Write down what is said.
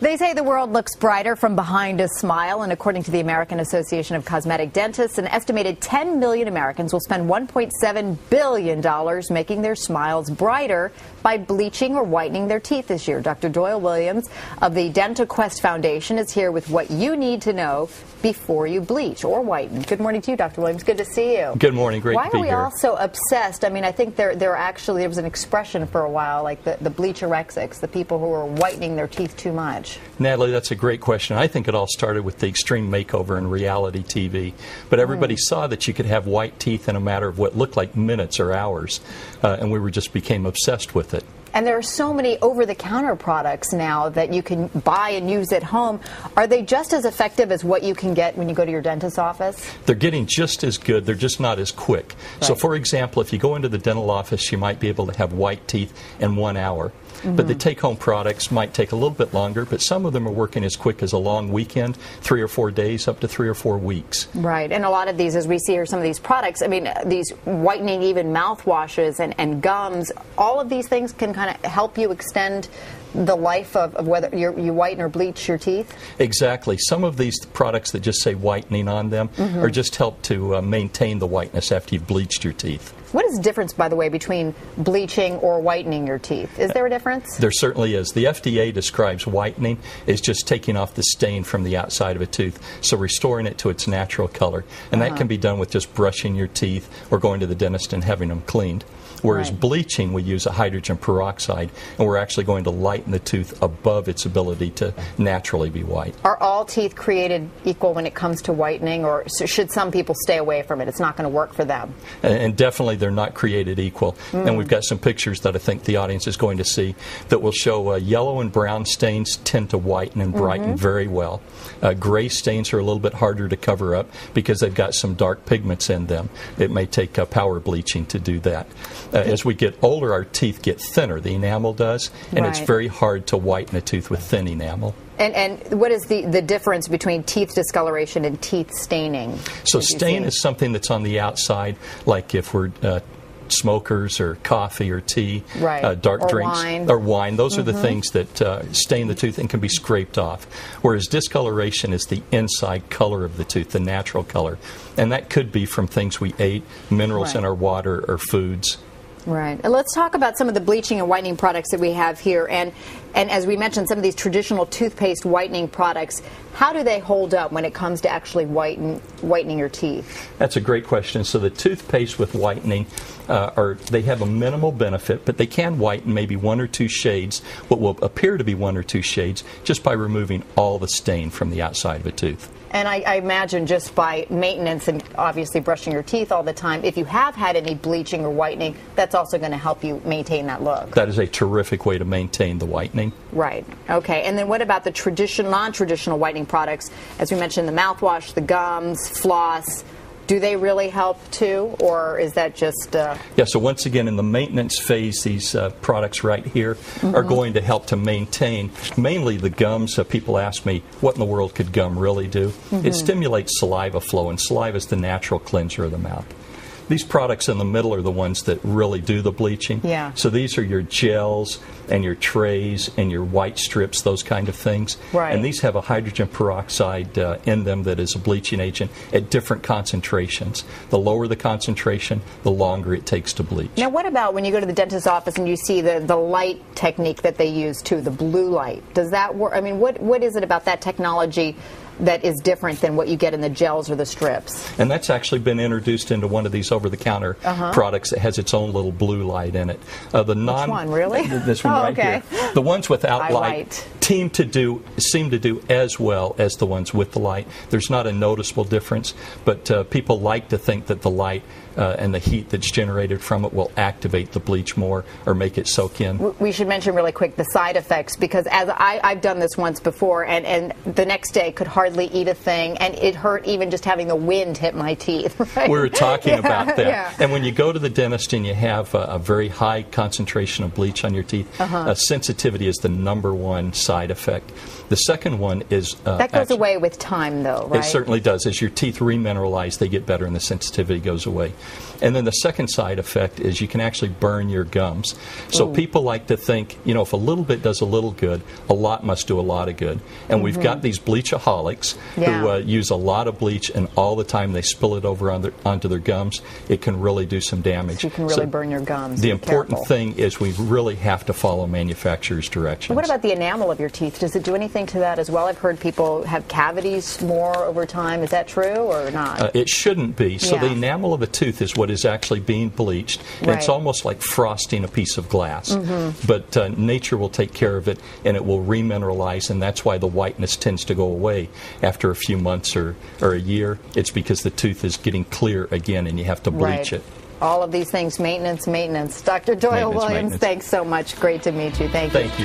They say the world looks brighter from behind a smile, and according to the American Association of Cosmetic Dentists, an estimated 10 million Americans will spend $1.7 billion making their smiles brighter by bleaching or whitening their teeth this year. Dr. Doyle Williams of the DentaQuest Foundation is here with what you need to know before you bleach or whiten. Good morning to you, Dr. Williams. Good to see you. Good morning. Great to be here. Why are we all so obsessed? I mean, I think there was an expression for a while, like the bleacherexics, the people who are whitening their teeth too much. Natalie, that's a great question. I think it all started with the extreme makeover in reality TV. But everybody saw that you could have white teeth in a matter of what looked like minutes or hours, and we just became obsessed with it. And there are so many over-the-counter products now that you can buy and use at home. Are they just as effective as what you can get when you go to your dentist's office? They're getting just as good. They're just not as quick. Right. So, for example, if you go into the dental office, you might be able to have white teeth in 1 hour. But the take-home products might take a little bit longer, but some of them are working as quick as a long weekend, 3 or 4 days, up to 3 or 4 weeks. Right, and a lot of these, as we see here, some of these products, I mean, these whitening, even mouthwashes and gums, all of these things can kind of help you extend the life of whether you whiten or bleach your teeth? Exactly. Some of these products that just say whitening on them are just help to maintain the whiteness after you've bleached your teeth. What is the difference, by the way, between bleaching or whitening your teeth? Is there a difference? There certainly is. The FDA describes whitening as just taking off the stain from the outside of a tooth, so restoring it to its natural color. And that can be done with just brushing your teeth or going to the dentist and having them cleaned. Whereas bleaching, we use a hydrogen peroxide, and we're actually going to lighten the tooth above its ability to naturally be white. Are all teeth created equal when it comes to whitening, or should some people stay away from it? It's not going to work for them. And definitely they're not created equal. And we've got some pictures that I think the audience is going to see that will show yellow and brown stains tend to whiten and brighten very well. Gray stains are a little bit harder to cover up because they've got some dark pigments in them. It may take power bleaching to do that. As we get older, our teeth get thinner. The enamel does, and it's very hard to whiten a tooth with thin enamel. And what is the difference between teeth discoloration and teeth staining? So stain is something that's on the outside, like if we're smokers or coffee or tea, dark or drinks, wine. or wine. Those are the things that stain the tooth and can be scraped off. Whereas discoloration is the inside color of the tooth, the natural color. And that could be from things we ate, minerals in our water, or foods. Right. And let's talk about some of the bleaching and whitening products that we have here. And as we mentioned, some of these traditional toothpaste whitening products, how do they hold up when it comes to actually whitening your teeth? That's a great question. So the toothpaste with whitening, they have a minimal benefit, but they can whiten maybe 1 or 2 shades, what will appear to be 1 or 2 shades, just by removing all the stain from the outside of a tooth. And I imagine just by maintenance and obviously brushing your teeth all the time, if you have had any bleaching or whitening, that's also going to help you maintain that look. That is a terrific way to maintain the whitening. Right. Okay. And then what about the non-traditional whitening products? As we mentioned, the mouthwash, the gums, floss. Do they really help too, or is that just... Yeah, so once again, in the maintenance phase, these products right here are going to help to maintain mainly the gums. People ask me, what in the world could gum really do? It stimulates saliva flow, and saliva is the natural cleanser of the mouth. These products in the middle are the ones that really do the bleaching. Yeah. So these are your gels and your trays and your white strips, those kind of things. Right. And these have a hydrogen peroxide in them that is a bleaching agent at different concentrations. The lower the concentration, the longer it takes to bleach. Now, what about when you go to the dentist's office and you see the light technique that they use too, the blue light? Does that work? I mean, what is it about that technology that is different than what you get in the gels or the strips? And that's actually been introduced into one of these over-the-counter products that has its own little blue light in it. Which one, really? This one right here. The ones without light seem to do as well as the ones with the light. There's not a noticeable difference, but people like to think that the light and the heat that's generated from it will activate the bleach more or make it soak in. We should mention really quick the side effects, because as I've done this once before, and the next day could hardly eat a thing, and it hurt even just having the wind hit my teeth. Right? We were talking about that. And when you go to the dentist and you have a very high concentration of bleach on your teeth, sensitivity is the #1 side effect. The second one is... that goes away with time, though, right? It certainly does. As your teeth remineralize, they get better and the sensitivity goes away. And then the second side effect is you can actually burn your gums. So people like to think, you know, if a little bit does a little good, a lot must do a lot of good. And we've got these bleachaholics who use a lot of bleach, and all the time they spill it over onto their gums. It can really do some damage. So you can really burn your gums. The important thing is we really have to follow manufacturer's directions. What about the enamel of your teeth? Does it do anything to that as well? I've heard people have cavities more over time. Is that true or not? It shouldn't be. So the enamel of a tooth is what is actually being bleached. And it's almost like frosting a piece of glass. But nature will take care of it, and it will remineralize, and that's why the whiteness tends to go away after a few months or a year. It's because the tooth is getting clear again, and you have to bleach it. All of these things, maintenance. Dr. Doyle Williams, thanks so much. Great to meet you. Thank you.